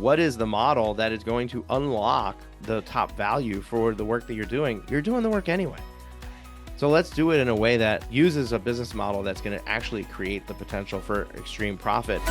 What is the model that is going to unlock the top value for the work that you're doing? You're doing the work anyway. So let's do it in a way that uses a business model that's going to actually create the potential for extreme profit.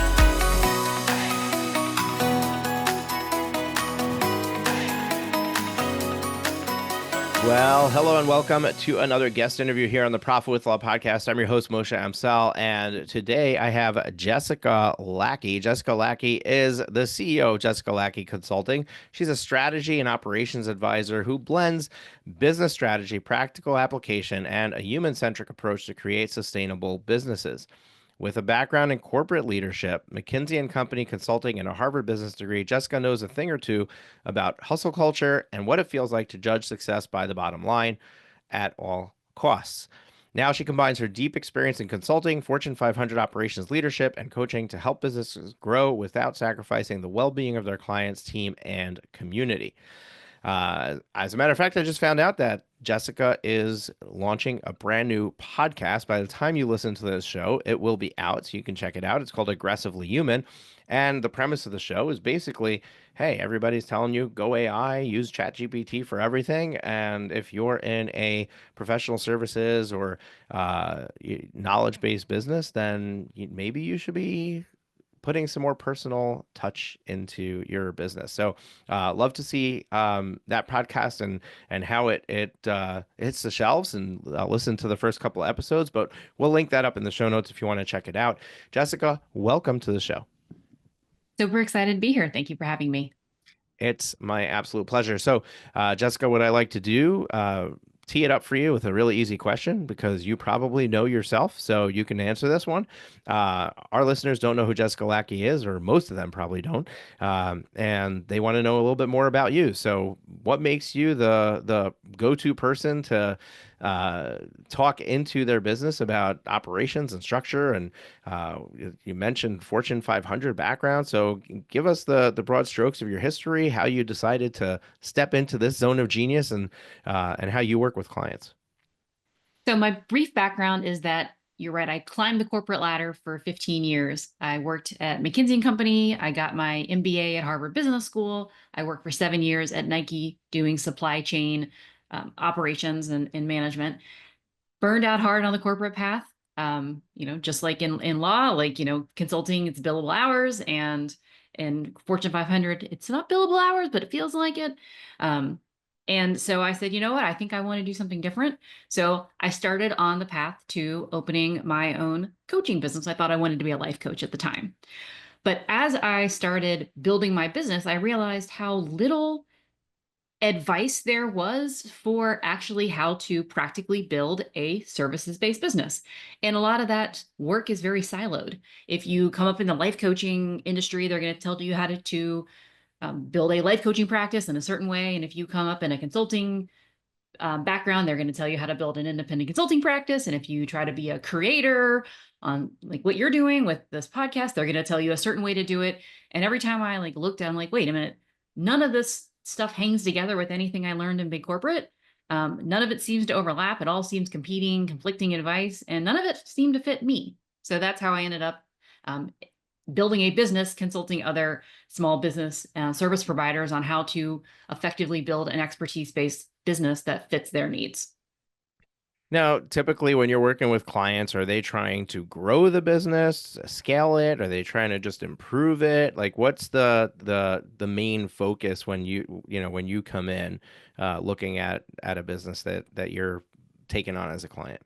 Well, hello and welcome to another guest interview here on the Profit with Law podcast. I'm your host, Moshe Amsel, and today I have Jessica Lackey. Jessica Lackey is the CEO of Jessica Lackey Consulting. She's a strategy and operations advisor who blends business strategy, practical application, and a human-centric approach to create sustainable businesses. With a background in corporate leadership, McKinsey and Company consulting, and a Harvard business degree, Jessica knows a thing or two about hustle culture and what it feels like to judge success by the bottom line at all costs. Now she combines her deep experience in consulting, Fortune 500 operations leadership, and coaching to help businesses grow without sacrificing the well-being of their clients, team, and community. As a matter of fact, I just found out that Jessica is launching a brand new podcast. By the time you listen to this show, it will be out, so you can check it out. It's called Aggressively Human. And the premise of the show is basically, hey, everybody's telling you go AI, use ChatGPT for everything. And if you're in a professional services or knowledge-based business, then maybe you should be putting some more personal touch into your business. So love to see that podcast and how it hits the shelves, and listen to the first couple of episodes, but we'll link that up in the show notes if you want to check it out. Jessica, welcome to the show. Super excited to be here. Thank you for having me. It's my absolute pleasure. So Jessica, what I like to do, tee it up for you with a really easy question, because you probably know yourself, so you can answer this one. Our listeners don't know who Jessica Lackey is, or most of them probably don't, and they want to know a little bit more about you. So what makes you the go-to person to talk into their business about operations and structure? And you mentioned Fortune 500 background, so give us the broad strokes of your history, how you decided to step into this zone of genius, and how you work with clients. So my brief background is that you're right. I climbed the corporate ladder for 15 years. I worked at McKinsey and Company. I got my MBA at Harvard Business School. I worked for 7 years at Nike doing supply chain operations and management. Burned out hard on the corporate path. Just like in law, like, consulting, it's billable hours, and in Fortune 500, it's not billable hours, but it feels like it. And so I said, you know what, I think I want to do something different. So I started on the path to opening my own coaching business. I thought I wanted to be a life coach at the time. But as I started building my business, I realized how little advice there was for actually how to practically build a services-based business. And a lot of that work is very siloed. If you come up in the life coaching industry, they're going to tell you how to build a life coaching practice in a certain way. And if you come up in a consulting background, they're going to tell you how to build an independent consulting practice. And if you try to be a creator on like what you're doing with this podcast, they're going to tell you a certain way to do it. And every time I looked at, I'm like, wait a minute, none of this stuff hangs together with anything I learned in big corporate. None of it seems to overlap. It all seems competing, conflicting advice, and none of it seemed to fit me. So that's how I ended up building a business, consulting other small business service providers on how to effectively build an expertise-based business that fits their needs. Now, typically when you're working with clients, are they trying to grow the business, scale it? Are they trying to just improve it? Like, what's the main focus when you come in looking at a business that you're taking on as a client?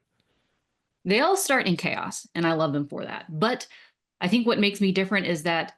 They all start in chaos, and I love them for that. But I think what makes me different is that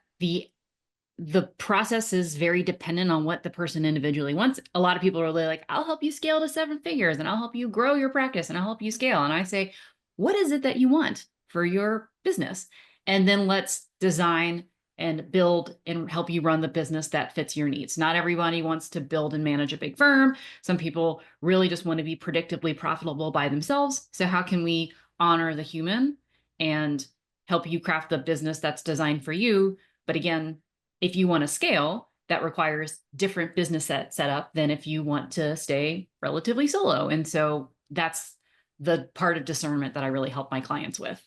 the process is very dependent on what the person individually wants. A lot of people are really like, I'll help you scale to 7 figures, and I'll help you grow your practice, and I'll help you scale. And I say, what is it that you want for your business? And then let's design and build and help you run the business that fits your needs. Not everybody wants to build and manage a big firm. Some people really just want to be predictably profitable by themselves. So how can we honor the human and help you craft the business that's designed for you? But again, if you want to scale, that requires different business setup than if you want to stay relatively solo. And so that's the part of discernment that I really help my clients with.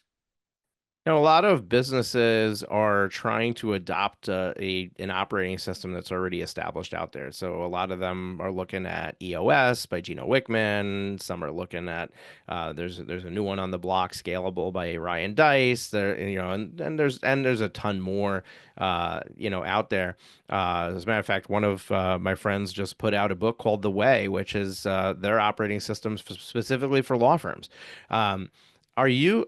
A lot of businesses are trying to adopt an operating system that's already established out there. So a lot of them are looking at EOS by Gino Wickman. Some are looking at there's a new one on the block, Scalable by Ryan Dice. There, and there's a ton more out there. As a matter of fact, one of my friends just put out a book called The Way, which is their operating systems specifically for law firms. Um, are you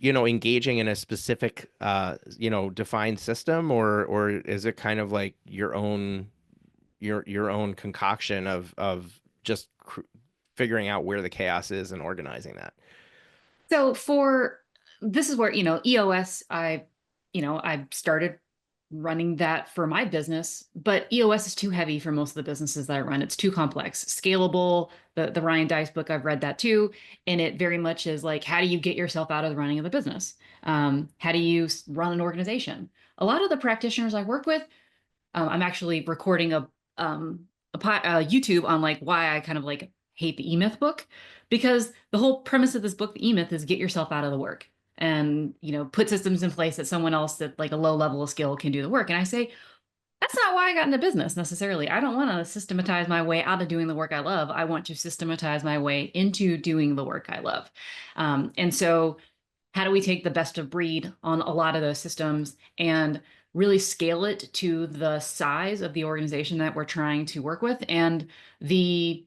engaging in a specific, defined system, or is it kind of like your own concoction of just figuring out where the chaos is and organizing that? So for this is where, EOS, I started running that for my business, but EOS is too heavy for most of the businesses that I run. It's too complex. Scalable, the Ryan Dice book, I've read that too. And it very much is like, how do you get yourself out of the running of the business? How do you run an organization? A lot of the practitioners I work with, I'm actually recording a YouTube on like why I kind of like hate the E-Myth book, because the whole premise of this book, the E-Myth, is get yourself out of the work and put systems in place that someone else that like a low level of skill can do the work. And I say that's not why I got into business necessarily. I don't want to systematize my way out of doing the work I love. I want to systematize my way into doing the work I love. And so how do we take the best of breed on a lot of those systems and really scale it to the size of the organization that we're trying to work with and the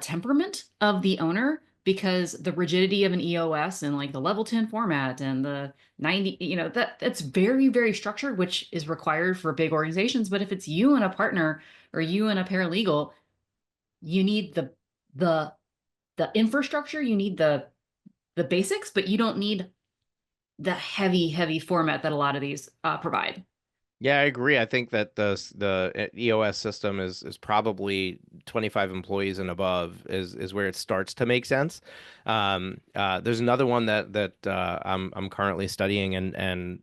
temperament of the owner? Because the rigidity of an EOS and like the level 10 format and the 90, that's very, very structured, which is required for big organizations. But if it's you and a partner or you and a paralegal, you need the the infrastructure, you need the basics, but you don't need the heavy, heavy format that a lot of these provide. Yeah, I agree. I think that the EOS system is probably 25 employees and above is where it starts to make sense. There's another one that I'm currently studying and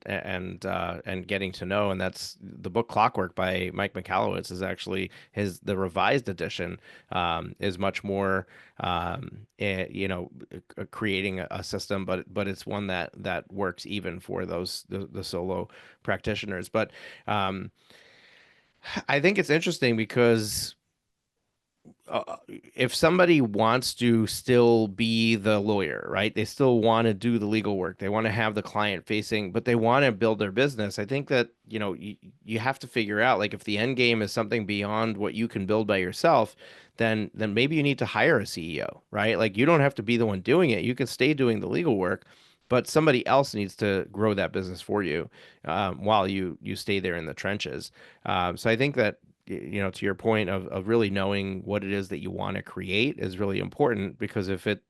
getting to know, and that's the book Clockwork by Mike Michalowicz. Is actually the revised edition is much more creating a system, but it's one that works even for the solo practitioners. But um, I think it's interesting because if somebody wants to still be the lawyer, right? They still want to do the legal work. They want to have the client facing, but they want to build their business. I think that, you have to figure out like if the end game is something beyond what you can build by yourself, then maybe you need to hire a CEO, right? Like you don't have to be the one doing it. You can stay doing the legal work, but somebody else needs to grow that business for you while you stay there in the trenches. So I think that to your point of really knowing what it is that you want to create is really important because if it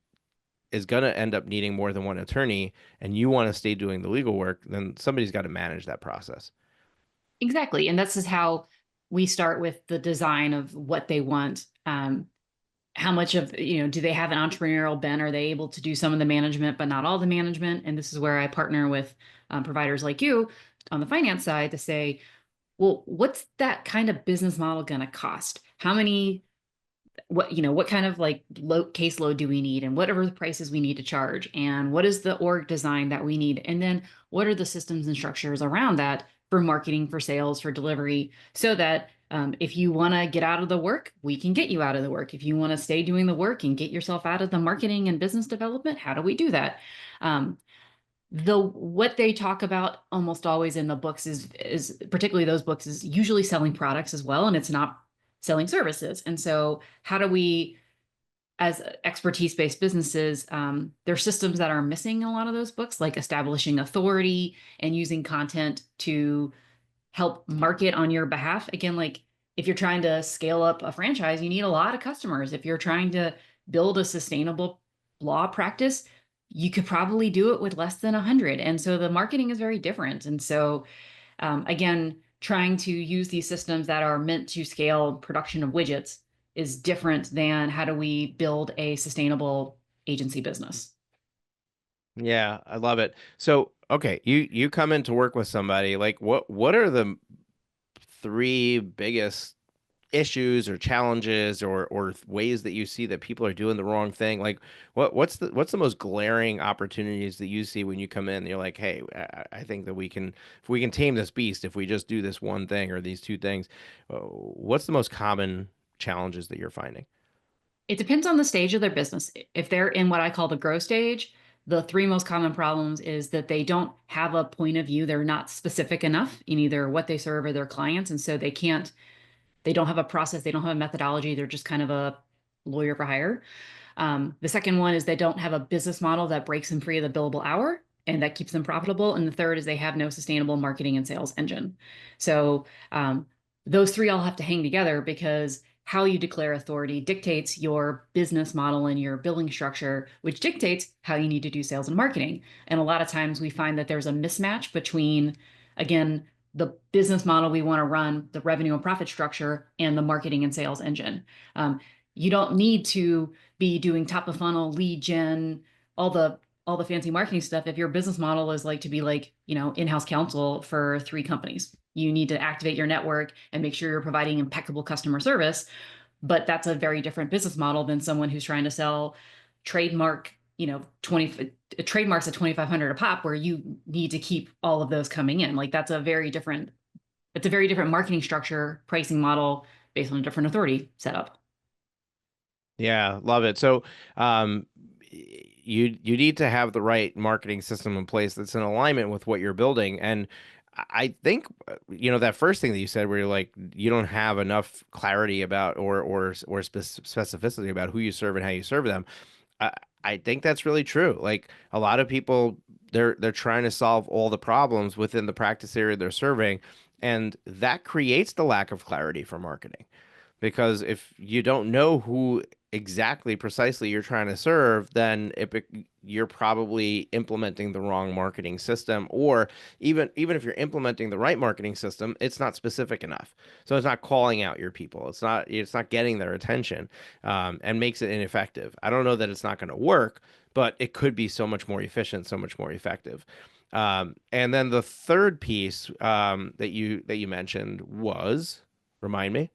is going to end up needing more than one attorney and you want to stay doing the legal work, then somebody's got to manage that process. Exactly. And this is how we start with the design of what they want. How much of, do they have an entrepreneurial bent? Are they able to do some of the management, but not all the management? And this is where I partner with providers like you on the finance side to say, well, what's that kind of business model going to cost? How many what kind of like low caseload do we need and what are the prices we need to charge and what is the org design that we need and then what are the systems and structures around that for marketing, for sales, for delivery, so that if you want to get out of the work, we can get you out of the work. If you want to stay doing the work and get yourself out of the marketing and business development, how do we do that? What they talk about almost always in the books is particularly those books is usually selling products as well, and it's not selling services. And so how do we, as expertise-based businesses, there are systems that are missing in a lot of those books, like establishing authority and using content to help market on your behalf. Again, like if you're trying to scale up a franchise, you need a lot of customers. If you're trying to build a sustainable law practice, you could probably do it with less than 100. And so the marketing is very different. And so, again, trying to use these systems that are meant to scale production of widgets is different than how do we build a sustainable agency business. Yeah, I love it. So, okay, you come in to work with somebody, like what are the three biggest issues or challenges or ways that you see that people are doing the wrong thing? Like what's the most glaring opportunities that you see when you come in and you're like, hey, I think that we can, if we can tame this beast, if we just do this one thing or these two things, what's the most common challenges that you're finding? It depends on the stage of their business. If they're in what I call the grow stage, the three most common problems is that they don't have a point of view. They're not specific enough in either what they serve or their clients. And so they don't have a process, they don't have a methodology. They're just kind of a lawyer for hire. The second one is they don't have a business model that breaks them free of the billable hour and that keeps them profitable. And the third is they have no sustainable marketing and sales engine. So those three all have to hang together because how you declare authority dictates your business model and your billing structure, which dictates how you need to do sales and marketing. And a lot of times we find that there's a mismatch between, again, the business model we want to run, the revenue and profit structure, and the marketing and sales engine. You don't need to be doing top of funnel lead gen, all the all the fancy marketing stuff if your business model is like to be like, in-house counsel for three companies. You need to activate your network and make sure you're providing impeccable customer service, but that's a very different business model than someone who's trying to sell trademark, 20 trademarks at 2,500 a pop, where you need to keep all of those coming in. Like that's a very different, it's a very different marketing structure, pricing model based on a different authority setup. Yeah, love it. So, you need to have the right marketing system in place that's in alignment with what you're building. And I think that first thing that you said, where you're like you don't have enough clarity about or specificity about who you serve and how you serve them. I, I think that's really true. Like a lot of people, they're trying to solve all the problems within the practice area they're serving, and that creates the lack of clarity for marketing. Because if you don't know who exactly precisely you're trying to serve, then you're probably implementing the wrong marketing system, or even if you're implementing the right marketing system, it's not specific enough. So it's not calling out your people. It's not getting their attention, and makes it ineffective. I don't know that it's not going to work, but it could be so much more efficient, so much more effective. And then the third piece that you mentioned was, remind me.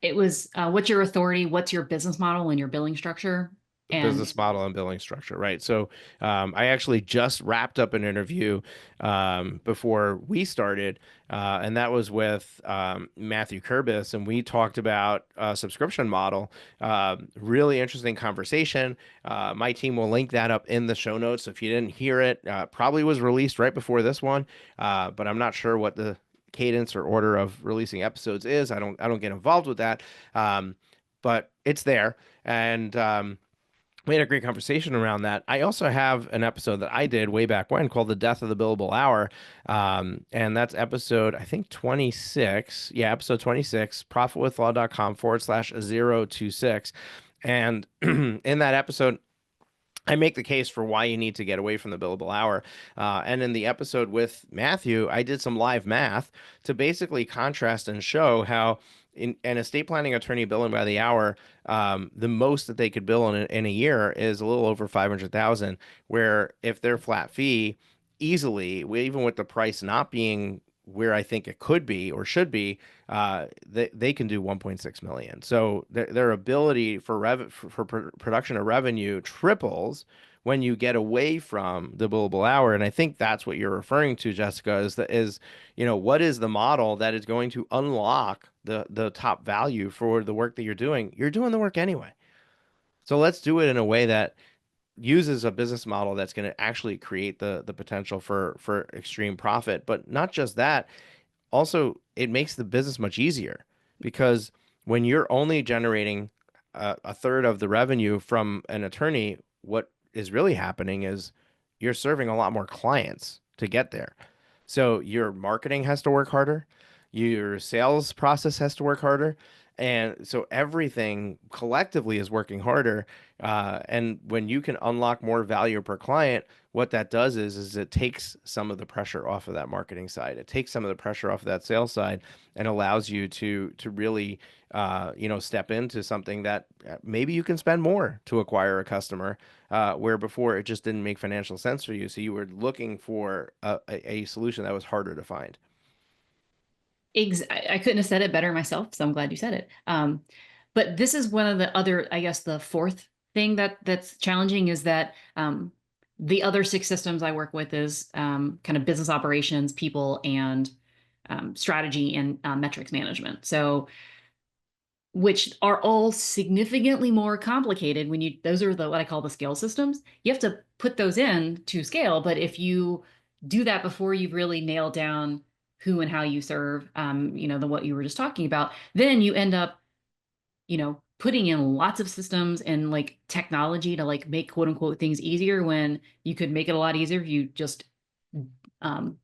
It was what's your authority, what's your business model and your billing structure. And Business model and billing structure, right? So, I actually just wrapped up an interview before we started, and that was with Matthew Kurbis, and we talked about a subscription model. Really interesting conversation. My team will link that up in the show notes. If you didn't hear it, probably was released right before this one, but I'm not sure what the cadence or order of releasing episodes is. I don't get involved with that, but it's there. And we had a great conversation around that. I also have an episode that I did way back when called The Death of the Billable Hour. And that's episode, I think, 26. Yeah, episode 26, profitwithlaw.com/026. And in that episode, I make the case for why you need to get away from the billable hour. And in the episode with Matthew, I did some live math to basically contrast and show how in an estate planning attorney billing by the hour, the most that they could bill in a year is a little over 500,000. Where if their flat fee easily, even with the price not being where I think it could be or should be, they can do 1.6 million. So their ability for production of revenue triples when you get away from the billable hour. And I think that's what you're referring to, Jessica, what is the model that is going to unlock the top value for the work that you're doing? You're doing the work anyway. So let's do it in a way that uses a business model that's going to actually create the potential for extreme profit. But not just that, also it makes the business much easier, because when you're only generating a third of the revenue from an attorney, what is really happening is you're serving a lot more clients to get there. So your marketing has to work harder, your sales process has to work harder, and so everything collectively is working harder. And when you can unlock more value per client, what that does is it takes some of the pressure off of that marketing side. It takes some of the pressure off of that sales side and allows you to really step into something that maybe you can spend more to acquire a customer, where before it just didn't make financial sense for you. So you were looking for a solution that was harder to find. I couldn't have said it better myself, so I'm glad you said it. But this is one of the other, I guess, the fourth thing that's challenging is that the other six systems I work with is kind of business operations, people, and strategy and metrics management. So, which are all significantly more complicated when those are the what I call the scale systems. You have to put those in to scale, but if you do that before you've really nailed down who and how you serve, the what you were just talking about, then you end up, putting in lots of systems and like technology to like make quote unquote things easier when you could make it a lot easier if you just um,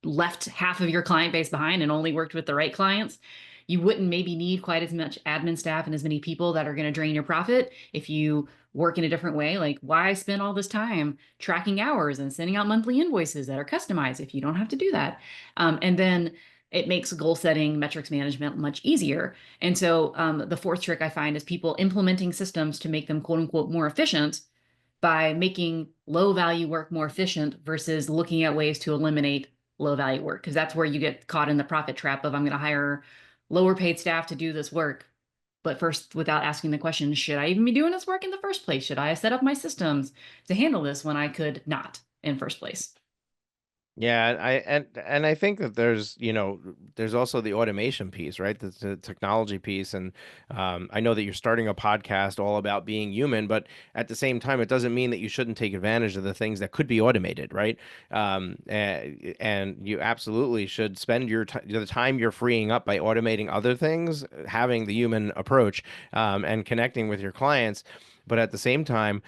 left half of your client base behind and only worked with the right clients. You wouldn't maybe need quite as much admin staff and as many people that are going to drain your profit if you work in a different way. Like, why spend all this time tracking hours and sending out monthly invoices that are customized if you don't have to do that? And then it makes goal setting, metrics management much easier. And so the fourth trick I find is people implementing systems to make them quote unquote more efficient by making low value work more efficient versus looking at ways to eliminate low value work. Because that's where you get caught in the profit trap of I'm going to hire lower paid staff to do this work. But first, without asking the question, should I even be doing this work in the first place? Should I set up my systems to handle this when I could not in first place? Yeah, and I think that there's also the automation piece, right? The technology piece, and I know that you're starting a podcast all about being human, but at the same time, it doesn't mean that you shouldn't take advantage of the things that could be automated, right? And you absolutely should spend the time you're freeing up by automating other things, having the human approach, and connecting with your clients. But at the same time,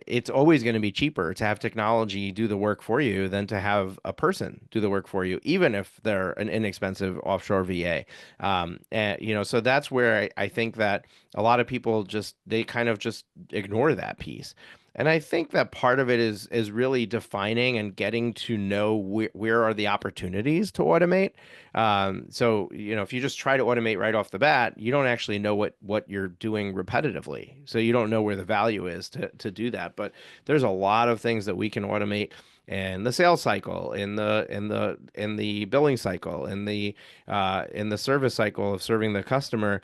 it's always going to be cheaper to have technology do the work for you than to have a person do the work for you, even if they're an inexpensive offshore VA. So that's where I think that a lot of people they kind of just ignore that piece. And I think that part of it is really defining and getting to know where are the opportunities to automate. If you just try to automate right off the bat, you don't actually know what you're doing repetitively. So you don't know where the value is to do that. But there's a lot of things that we can automate in the sales cycle, in the billing cycle, in the service cycle of serving the customer,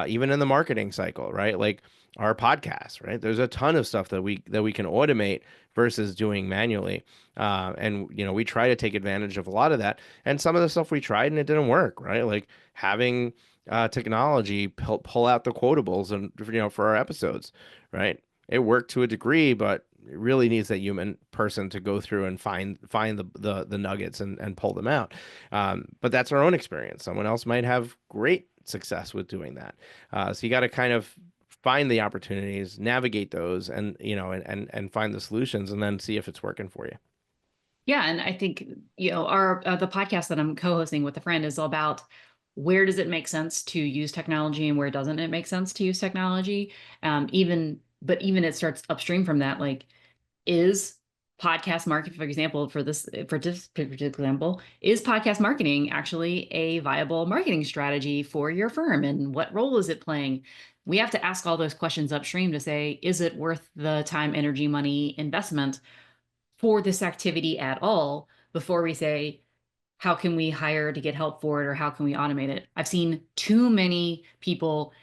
even in the marketing cycle, right? Like our podcast, right? There's a ton of stuff that we can automate versus doing manually. And we try to take advantage of a lot of that. And some of the stuff we tried and it didn't work, right? Like having technology pull out the quotables and for our episodes, right? It worked to a degree, but it really needs that human person to go through and find the nuggets and pull them out. But that's our own experience. Someone else might have great success with doing that. So you got to kind of find the opportunities, navigate those, and and find the solutions, and then see if it's working for you. Yeah, and I think our the podcast that I'm co-hosting with a friend is all about where does it make sense to use technology and where doesn't it make sense to use technology. Even it starts upstream from that. Like, is podcast marketing, for example, for this particular example, is podcast marketing actually a viable marketing strategy for your firm, and what role is it playing? We have to ask all those questions upstream to say, is it worth the time, energy, money investment for this activity at all before we say, how can we hire to get help for it or how can we automate it? I've seen too many people.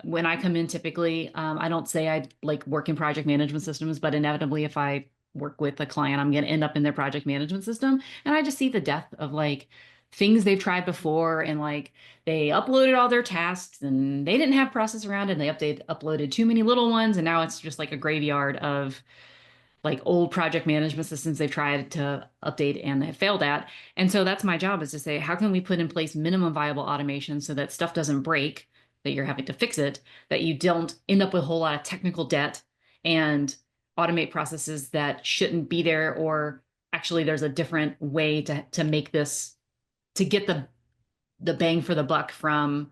When I come in, typically, I don't say I like work in project management systems, but inevitably, if I work with a client, I'm going to end up in their project management system. And I just see the death of like things they've tried before. And like they uploaded all their tasks and they didn't have process around it. And they uploaded too many little ones. And now it's just like a graveyard of like old project management systems they've tried to update and have failed at. And so that's my job, is to say, how can we put in place minimum viable automation so that stuff doesn't break, that you're having to fix it, that you don't end up with a whole lot of technical debt and automate processes that shouldn't be there, or actually there's a different way to make this, to get the bang for the buck from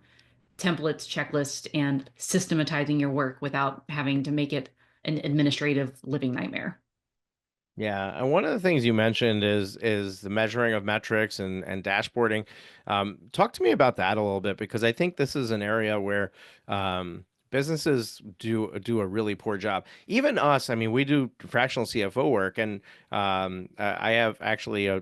templates, checklists, and systematizing your work without having to make it an administrative living nightmare. Yeah, and one of the things you mentioned is the measuring of metrics and dashboarding. Talk to me about that a little bit because I think this is an area where businesses do a really poor job. Even us, I mean, we do fractional CFO work, and I have actually a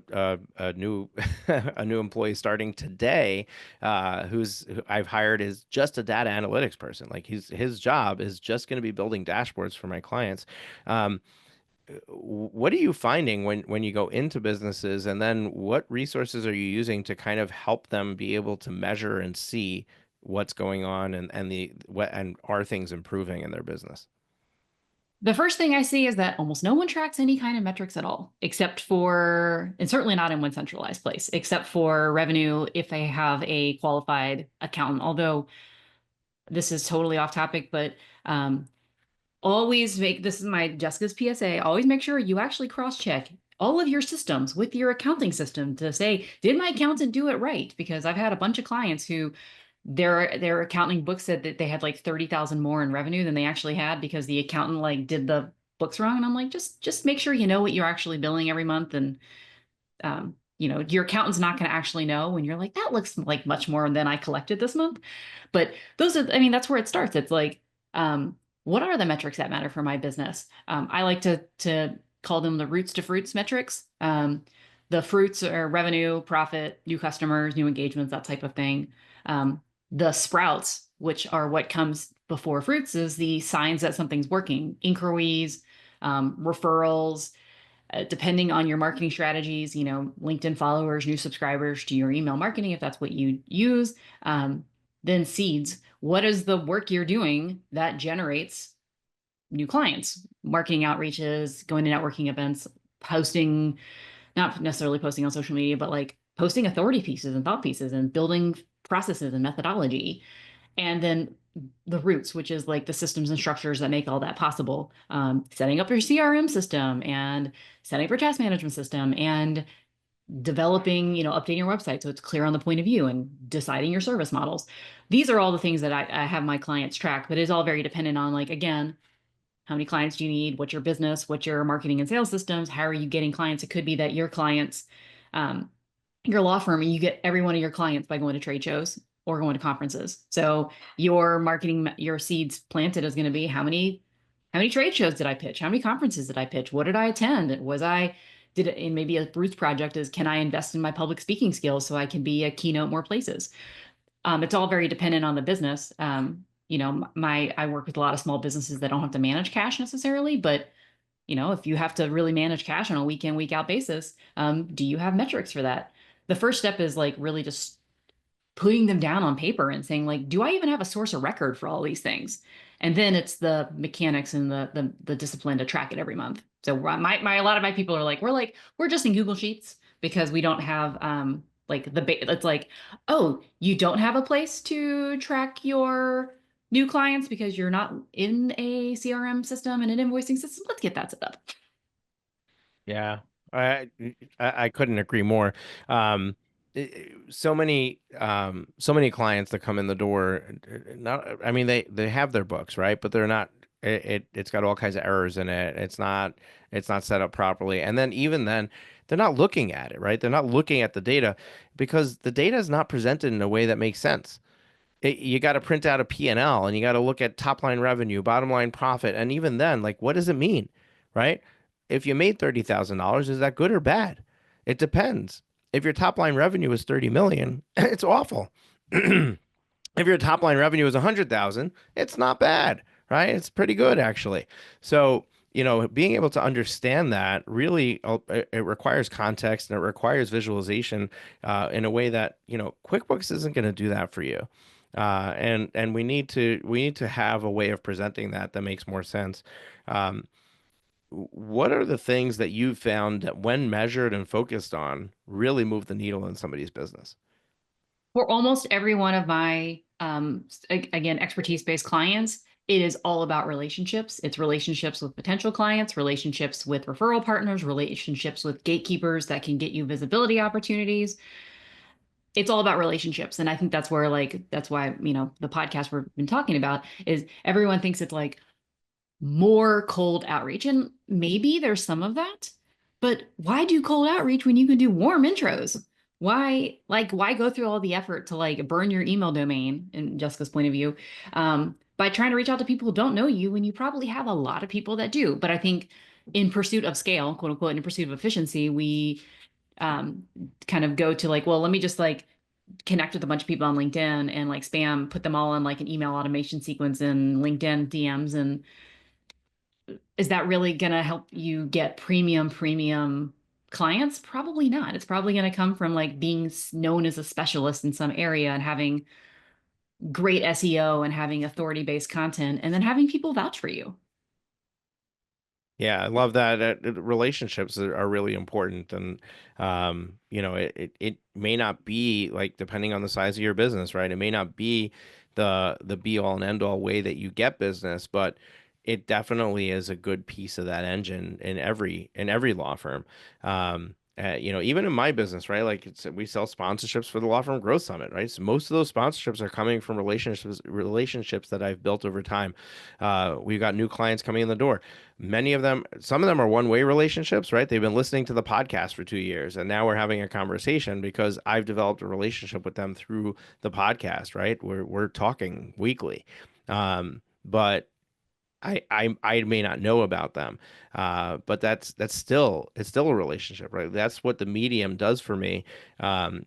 new a new employee starting today, who I've hired is just a data analytics person. Like his job is just going to be building dashboards for my clients. Um, what are you finding when you go into businesses, and then what resources are you using to kind of help them be able to measure and see what's going on, and the what and are things improving in their business? The first thing I see is that almost no one tracks any kind of metrics at all, except for, and certainly not in one centralized place, except for revenue if they have a qualified accountant. Although this is totally off topic, but um, always make this is my Jessica's PSA. Always make sure you actually cross check all of your systems with your accounting system to say, did my accountant do it right? Because I've had a bunch of clients who their accounting book said that they had like 30,000 more in revenue than they actually had because the accountant like did the books wrong. And I'm like, just make sure you know what you're actually billing every month. And your accountant's not going to actually know when you're like, that looks like much more than I collected this month. But those are, I mean, that's where it starts. It's like, what are the metrics that matter for my business? I like to call them the roots to fruits metrics. The fruits are revenue, profit, new customers, new engagements, that type of thing. The sprouts, which are what comes before fruits, is the signs that something's working, inquiries, referrals, depending on your marketing strategies, LinkedIn followers, new subscribers to your email marketing, if that's what you use. Then seeds. What is the work you're doing that generates new clients? Marketing outreaches, going to networking events, posting, not necessarily posting on social media, but like posting authority pieces and thought pieces and building processes and methodology. And then the roots, which is like the systems and structures that make all that possible. Setting up your CRM system and setting up your task management system and developing, updating your website so it's clear on the point of view and deciding your service models. These are all the things that I have my clients track, but it's all very dependent on, like, again, how many clients do you need? What's your business? What's your marketing and sales systems? How are you getting clients? It could be that your clients, um, your law firm, you get every one of your clients by going to trade shows or going to conferences. So your marketing, your seeds planted is going to be how many trade shows did I pitch? How many conferences did I pitch? What did I attend? Did it, and maybe a Bruce project is, can I invest in my public speaking skills so I can be a keynote more places? It's all very dependent on the business. I work with a lot of small businesses that don't have to manage cash necessarily, but if you have to really manage cash on a week in, week out basis, do you have metrics for that? The first step is like really just putting them down on paper and saying, like, do I even have a source of record for all these things? And then it's the mechanics and the discipline to track it every month. So my a lot of my people are like, we're just in Google Sheets because we don't have it's like, oh, you don't have a place to track your new clients because you're not in a CRM system and an invoicing system. Let's get that set up. Yeah, I I couldn't agree more. So many clients that come in the door, not I mean they have their books, right? But they're not it's got all kinds of errors in it. It's not set up properly. And then even then they're not looking at it, right? They're not looking at the data because the data is not presented in a way that makes sense. You got to print out a P&L, and you got to look at top line revenue, bottom line profit. And even then, like, what does it mean? Right? If you made $30,000, is that good or bad? It depends. If your top line revenue is 30 million, it's awful. If your top line revenue is 100,000, it's not bad, right? It's pretty good actually. So, being able to understand that really it requires context, and it requires visualization in a way that, QuickBooks isn't going to do that for you. And we need to have a way of presenting that makes more sense. Um, what are the things that you've found that, when measured and focused on, really move the needle in somebody's business? For almost every one of my, again, expertise-based clients, it is all about relationships. It's relationships with potential clients, relationships with referral partners, relationships with gatekeepers that can get you visibility opportunities. It's all about relationships. And I think that's where, like, that's why, the podcast we've been talking about is everyone thinks it's like more cold outreach. And maybe there's some of that, but why do cold outreach when you can do warm intros? Why go through all the effort to like burn your email domain, in Jessica's point of view? by trying to reach out to people who don't know you when you probably have a lot of people that do. But I think in pursuit of scale, quote unquote, in pursuit of efficiency, we um, kind of go to like, well, let me just like connect with a bunch of people on LinkedIn and like spam, put them all in like an email automation sequence in LinkedIn DMs. And is that really going to help you get premium clients? Probably not. It's probably going to come from like being known as a specialist in some area and having great SEO and having authority based content and then having people vouch for you. Yeah, I love that. Relationships are really important, and it may not be like depending on the size of your business, right? It may not be the be all and end all way that you get business, but it definitely is a good piece of that engine in every law firm. Even in my business, right? Like we sell sponsorships for the Law Firm Growth Summit, right? So most of those sponsorships are coming from relationships that I've built over time. We've got new clients coming in the door. Many of them, some of them are one-way relationships, right? They've been listening to the podcast for 2 years, and now we're having a conversation because I've developed a relationship with them through the podcast, right? We're talking weekly. But I may not know about them, but that's still it's still a relationship, right? That's what the medium does for me. Yes,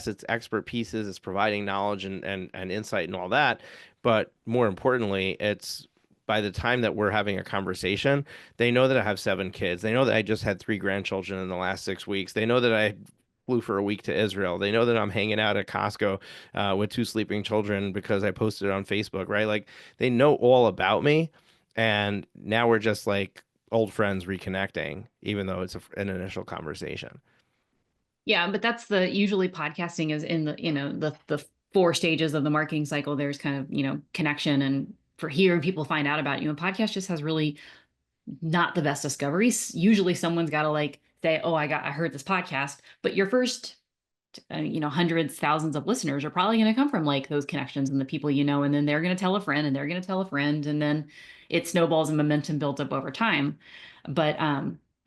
it's expert pieces, it's providing knowledge and insight and all that, but more importantly, it's by the time that we're having a conversation, they know that I have 7 kids. They know that I just had 3 grandchildren in the last 6 weeks. They know that I flew for a week to Israel. They know that I'm hanging out at Costco with 2 sleeping children because I posted it on Facebook, right? Like they know all about me, and now we're just like old friends reconnecting, even though it's an initial conversation. Yeah, but that's the usually podcasting is in the, the four stages of the marketing cycle. There's kind of, connection and for hearing people find out about you. And podcast just has really not the best discoveries. Usually someone's got to like say, oh, I heard this podcast, but your first hundreds, thousands of listeners are probably going to come from like those connections and the people you know, and then they're going to tell a friend and they're going to tell a friend, and then it snowballs and momentum built up over time. But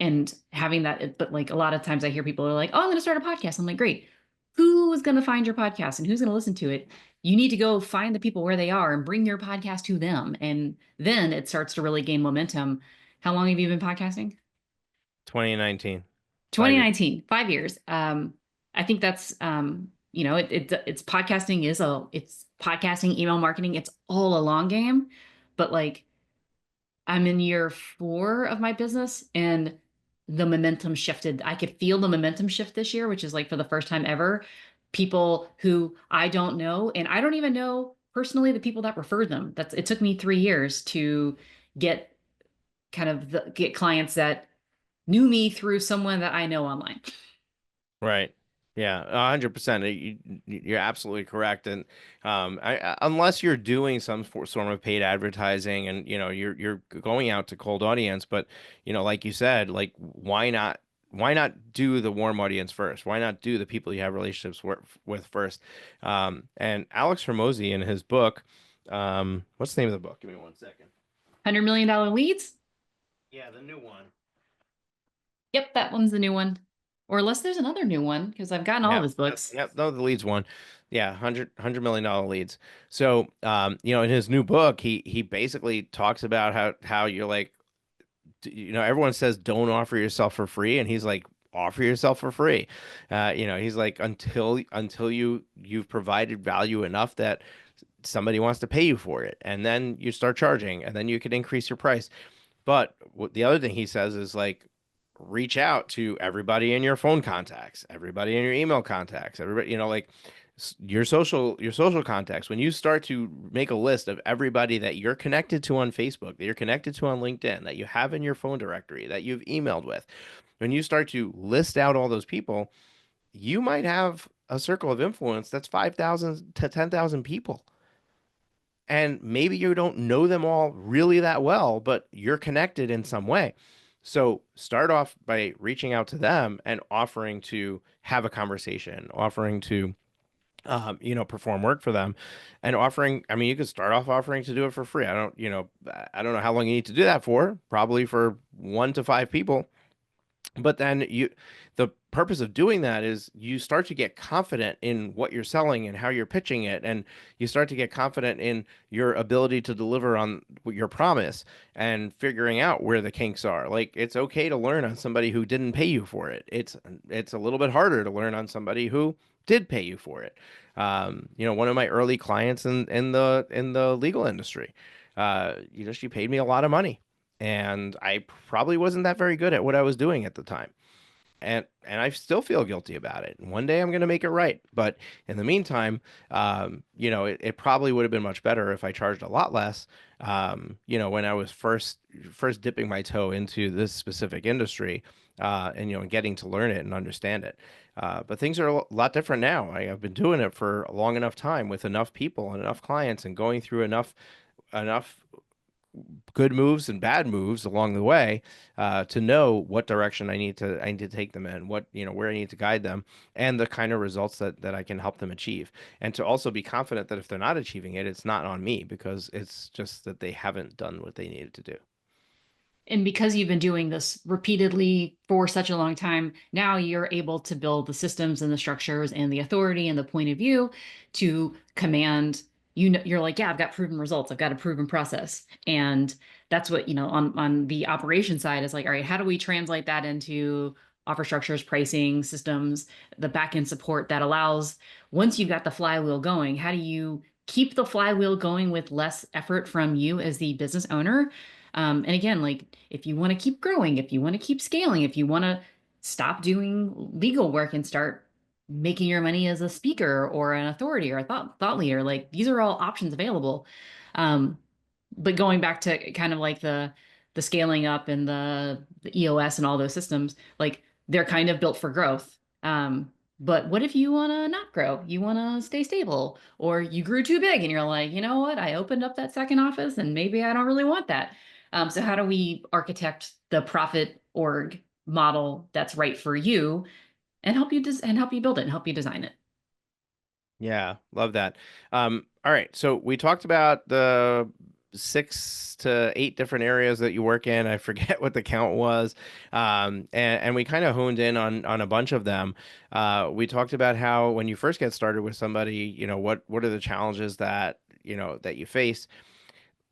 and having that, but like a lot of times I hear people are like, "Oh, I'm going to start a podcast." I'm like, "Great, who is going to find your podcast and who's going to listen to it?" You need to go find the people where they are and bring your podcast to them, and then it starts to really gain momentum. How long have you been podcasting? 2019, 5 years. 2019, 5 years. I think that's it's podcasting it's podcasting, email marketing, it's all a long game. But like I'm in year 4 of my business and the momentum shifted. I could feel the momentum shift this year, which is like for the first time ever. People who I don't know, and I don't even know personally the people that referred them. It took me 3 years to get get clients that knew me through someone that I know online. Right. Yeah, 100%. You're absolutely correct. And unless you're doing some sort of paid advertising and you're going out to cold audience, but like you said, like why not do the warm audience first? Why not do the people you have relationships with first? And Alex Hormozy in his book, what's the name of the book? Give me 1 second. $100 million leads. Yeah, the new one. Yep, that one's the new one. Or unless there's another new one, because I've gotten all of Yeah, his books. no, the leads one. Yeah, 100 million dollar leads. So, in his new book, he basically talks about how you're like, everyone says don't offer yourself for free, and he's like, offer yourself for free. He's like until you've provided value enough that somebody wants to pay you for it, and then you start charging, and then you can increase your price. But the other thing he says is like reach out to everybody in your phone contacts, everybody in your email contacts, everybody, like your social contacts. When you start to make a list of everybody that you're connected to on Facebook, that you're connected to on LinkedIn, that you have in your phone directory, that you've emailed with, when you start to list out all those people, you might have a circle of influence that's 5,000 to 10,000 people. And maybe you don't know them all really that well, but you're connected in some way. So start off by reaching out to them and offering to have a conversation, offering to, perform work for them, and offering. I mean, you could start off offering to do it for free. I don't know how long you need to do that for. Probably for 1 to 5 people. But then the purpose of doing that is you start to get confident in what you're selling and how you're pitching it, and you start to get confident in your ability to deliver on your promise and figuring out where the kinks are. Like, it's okay to learn on somebody who didn't pay you for it. It's a little bit harder to learn on somebody who did pay you for it. One of my early clients in the legal industry, she paid me a lot of money, and I probably wasn't that very good at what I was doing at the time. And I still feel guilty about it. One day I'm going to make it right. But in the meantime, it probably would have been much better if I charged a lot less. When I was first dipping my toe into this specific industry, and getting to learn it and understand it. But things are a lot different now. I've been doing it for a long enough time with enough people and enough clients and going through enough good moves and bad moves along the way, to know what direction I need to take them in, where I need to guide them, and the kind of results that I can help them achieve, and to also be confident that if they're not achieving it, it's not on me because it's just that they haven't done what they needed to do. And because you've been doing this repeatedly for such a long time, now you're able to build the systems and the structures and the authority and the point of view to command. You're like, yeah, I've got proven results. I've got a proven process. And that's what, on the operation side is like, all right, how do we translate that into offer structures, pricing, systems, the back end support that allows, once you've got the flywheel going, how do you keep the flywheel going with less effort from you as the business owner? And again, like if you want to keep growing, if you want to keep scaling, if you want to stop doing legal work and start making your money as a speaker or an authority or a thought leader, like these are all options available. Um, but going back to kind of like the scaling up and the EOS and all those systems, like they're kind of built for growth. But what if you want to not grow? You want to stay stable, or you grew too big and you're like, you know what? I opened up that second office and maybe I don't really want that. So how do we architect the profit org model that's right for you and help you build it and help you design it? Yeah, love that. All right, so we talked about the 6 to 8 different areas that you work in. I forget what the count was, and we kind of honed in on a bunch of them. We talked about how when you first get started with somebody, what are the challenges that you face.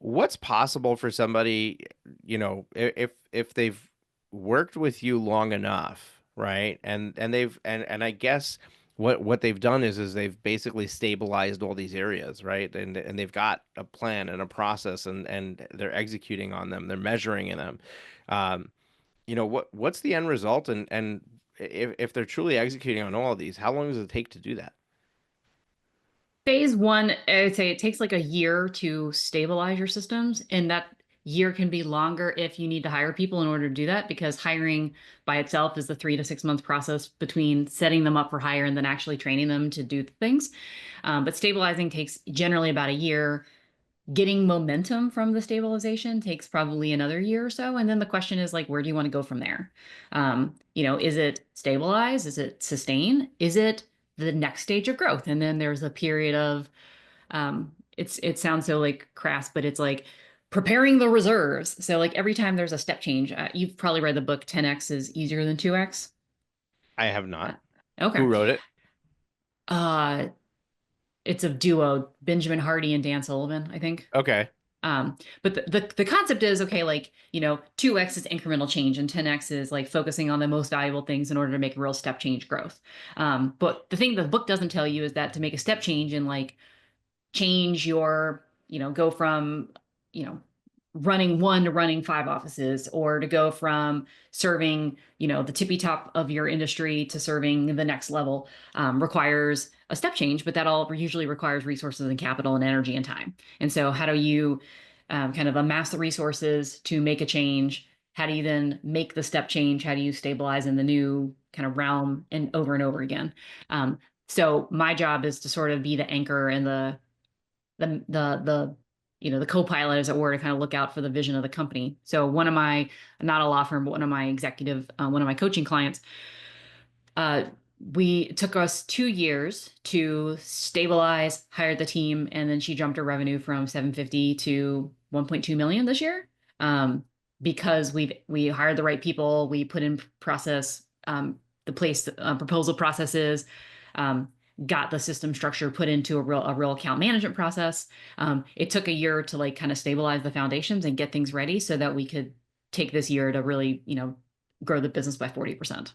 What's possible for somebody, if they've worked with you long enough, right? And I guess what they've done is they've basically stabilized all these areas, right? And they've got a plan and a process, and they're executing on them, they're measuring in them. Um, what's the end result? And if they're truly executing on all of these, how long does it take to do that? Phase one, I would say it takes like a year to stabilize your systems, and that year can be longer if you need to hire people in order to do that, because hiring by itself is the 3 to 6 month process between setting them up for hire and then actually training them to do things. But stabilizing takes generally about a year. Getting momentum from the stabilization takes probably another year or so. And then the question is like, where do you want to go from there? Is it stabilize? Is it sustain? Is it the next stage of growth? And then there's a period of, it sounds so like crass, but it's like preparing the reserves. So like every time there's a step change, you've probably read the book 10X is easier than 2X. I have Uh, not. okay. Who wrote it? Uh, it's a duo, Benjamin Hardy and Dan Sullivan, I think. Okay. But the concept is okay, like, 2X is incremental change and 10X is like focusing on the most valuable things in order to make a real step change growth. But the thing the book doesn't tell you is that to make a step change and like change your, go from, you know, running one to running five offices, or to go from serving, the tippy top of your industry to serving the next level, requires a step change, but that all usually requires resources and capital and energy and time. And so how do you kind of amass the resources to make a change? How do you then make the step change? How do you stabilize in the new kind of realm and over again? So my job is to sort of be the anchor and the co-pilot, as it were, to kind of look out for the vision of the company. So one of my, not a law firm, but one of my coaching clients, uh, we took us 2 years to stabilize, hired the team, and then she jumped her revenue from 750 to 1.2 million this year. because we hired the right people, we put in process, the place proposal processes, um, got the system structure put into a real account management process. It took a year to like kind of stabilize the foundations and get things ready so that we could take this year to really, grow the business by 40%.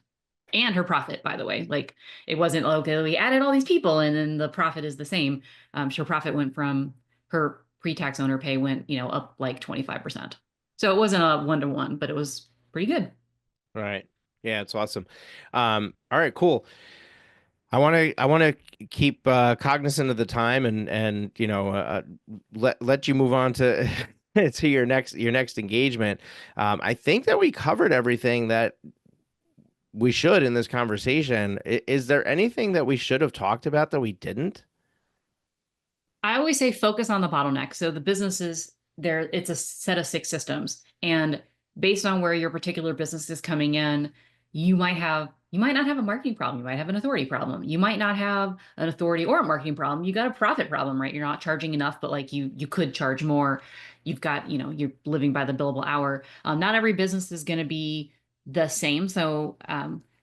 And her profit, by the way. Like it wasn't okay, we added all these people and then the profit is the same. Her profit went from her pre-tax owner pay went, up like 25%. So it wasn't a one-to-one, but it was pretty good. Right. Yeah, it's awesome. All right, cool. I want to keep cognizant of the time and let you move on to to your next engagement. I think that we covered everything that we should in this conversation. Is there anything that we should have talked about that we didn't? I always say focus on the bottleneck. So the business is there, it's a set of six systems. And based on where your particular business is coming in, you might not have a marketing problem. You might have an authority problem. You might not have an authority or a marketing problem. You got a profit problem, right? You're not charging enough, but like you could charge more. You've got, you're living by the billable hour. Not every business is going to be the same. So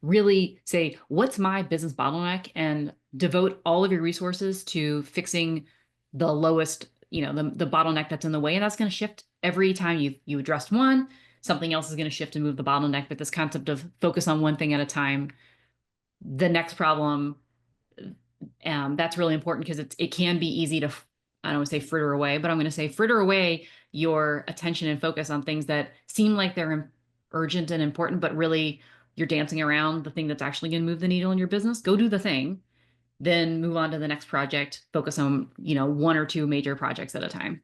really say, what's my business bottleneck, and devote all of your resources to fixing the lowest, the bottleneck that's in the way. And that's going to shift every time you address one, something else is going to shift and move the bottleneck. But this concept of focus on one thing at a time, the next problem, that's really important because it can be easy to, I don't want to say fritter away, but I'm going to say fritter away your attention and focus on things that seem like they're urgent and important, but really you're dancing around the thing that's actually going to move the needle in your business. Go do the thing, then move on to the next project, focus on, one or two major projects at a time.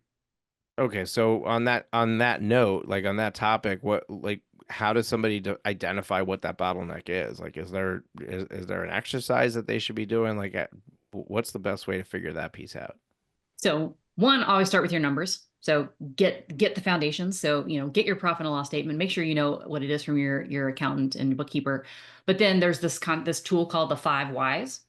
Okay, so on that note, like on that topic, how does somebody identify what that bottleneck is? Like, is there an exercise that they should be doing? Like, what's the best way to figure that piece out? So one, always start with your numbers. So get the foundations. So, get your profit and loss statement. Make sure you know what it is from your accountant and bookkeeper. But then there's this tool called the five whys.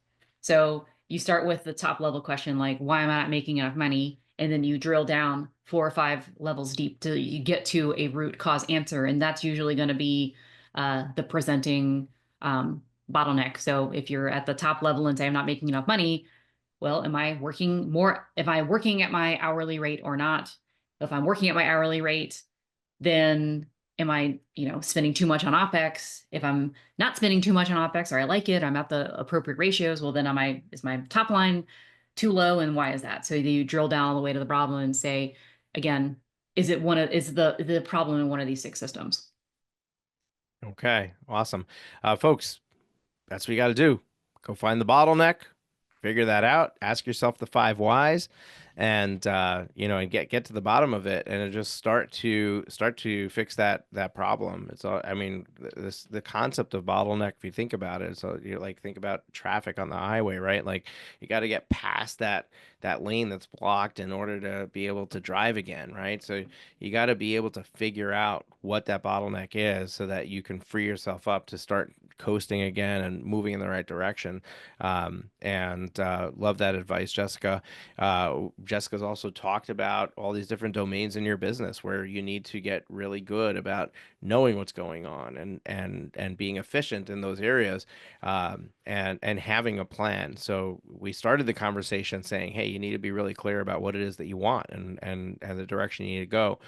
So you start with the top level question, like why am I not making enough money? And then you drill down 4 or 5 levels deep till you get to a root cause answer. And that's usually going to be the presenting bottleneck. So if you're at the top level and say I'm not making enough money, well, am I working more? Am I working at my hourly rate or not? If I'm working at my hourly rate, then am I, spending too much on OpEx? If I'm not spending too much on OpEx or I like it, I'm at the appropriate ratios, well, then is my top line too low, and why is that? So you drill down all the way to the problem and say, again, is the problem in one of these six systems? Okay, awesome. Folks, that's what you got to do. Go find the bottleneck, figure that out, ask yourself the five whys, and and get to the bottom of it, and just start to fix that problem. It's all, I mean, the concept of bottleneck, if you think about it, so you like think about traffic on the highway, right? Like you got to get past that lane that's blocked in order to be able to drive again, right? So you got to be able to figure out what that bottleneck is so that you can free yourself up to start coasting again and moving in the right direction. And love that advice, Jessica. Jessica's also talked about all these different domains in your business where you need to get really good about knowing what's going on and being efficient in those areas, and having a plan. So we started the conversation saying, hey, you need to be really clear about what it is that you want and the direction you need to go.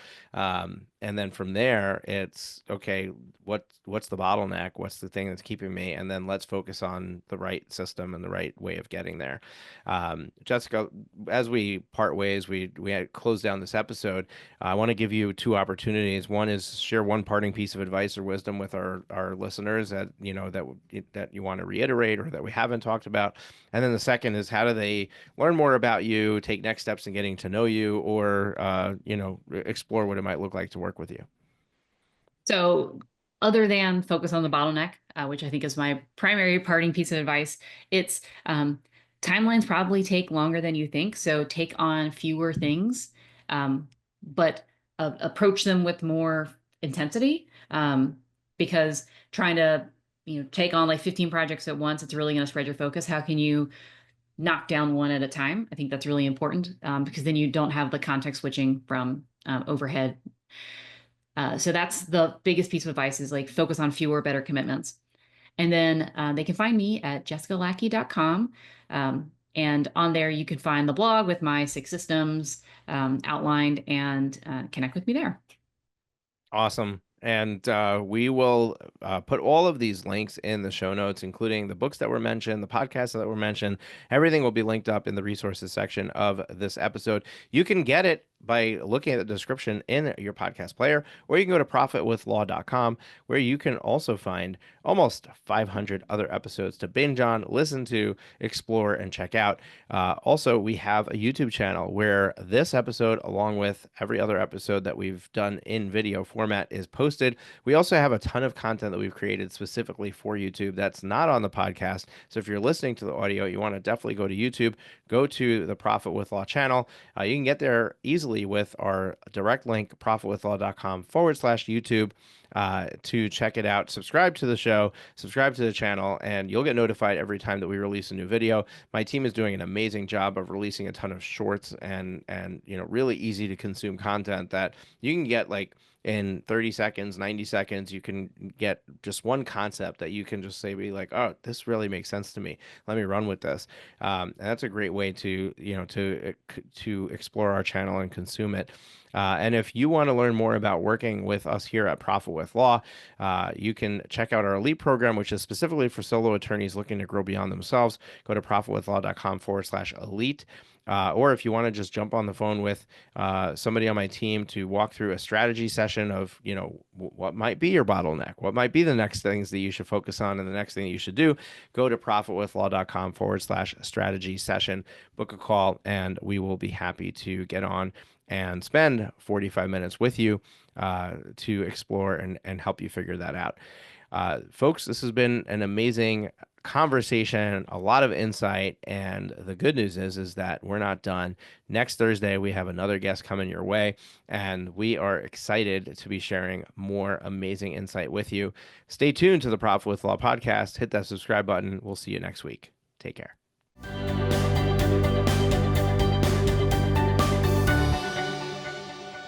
And then from there, it's okay, what's the bottleneck? What's the thing that's keeping me? And then let's focus on the right system and the right way of getting there. Jessica, as we part ways, we had closed down this episode. I want to give you two opportunities. One is share one parting piece of advice or wisdom with our listeners that that you want to reiterate or that we haven't talked about. And then the second is, how do they learn more about you, take next steps in getting to know you, or explore what it might look like to work with you? So, other than focus on the bottleneck, which I think is my primary parting piece of advice, it's timelines probably take longer than you think. So, take on fewer things, but approach them with more intensity, because trying to take on like 15 projects at once, it's really going to spread your focus. How can you knock down one at a time? I think that's really important, because then you don't have the context switching from overhead. So that's the biggest piece of advice is like focus on fewer, better commitments. And then they can find me at jessicalackey.com. And on there, you can find the blog with my 6 systems outlined and connect with me there. Awesome. And we will put all of these links in the show notes, including the books that were mentioned, the podcasts that were mentioned. Everything will be linked up in the resources section of this episode. You can get it by looking at the description in your podcast player, or you can go to profitwithlaw.com, where you can also find almost 500 other episodes to binge on, listen to, explore, and check out. Also, we have a YouTube channel where this episode, along with every other episode that we've done in video format, is posted. We also have a ton of content that we've created specifically for YouTube that's not on the podcast. So if you're listening to the audio, you want to definitely go to YouTube, go to the Profit with Law channel. You can get there easily with our direct link, profitwithlaw.com/YouTube. To check it out, subscribe to the show, subscribe to the channel, and you'll get notified every time that we release a new video. My team is doing an amazing job of releasing a ton of shorts and really easy to consume content that you can get like in 30 seconds, 90 seconds. You can get just one concept that you can just say, be like, oh, this really makes sense to me. Let me run with this. And that's a great way to, to explore our channel and consume it. And if you want to learn more about working with us here at Profit with Law, you can check out our Elite program, which is specifically for solo attorneys looking to grow beyond themselves. Go to profitwithlaw.com/elite. Or if you want to just jump on the phone with somebody on my team to walk through a strategy session of, what might be your bottleneck, what might be the next things that you should focus on and the next thing you should do, go to profitwithlaw.com/strategy session, book a call, and we will be happy to get on and spend 45 minutes with you to explore and help you figure that out. Folks, this has been an amazing conversation, a lot of insight, and the good news is that we're not done. Next Thursday, we have another guest coming your way, and we are excited to be sharing more amazing insight with you. Stay tuned to the Profit with Law podcast. Hit that subscribe button. We'll see you next week. Take care.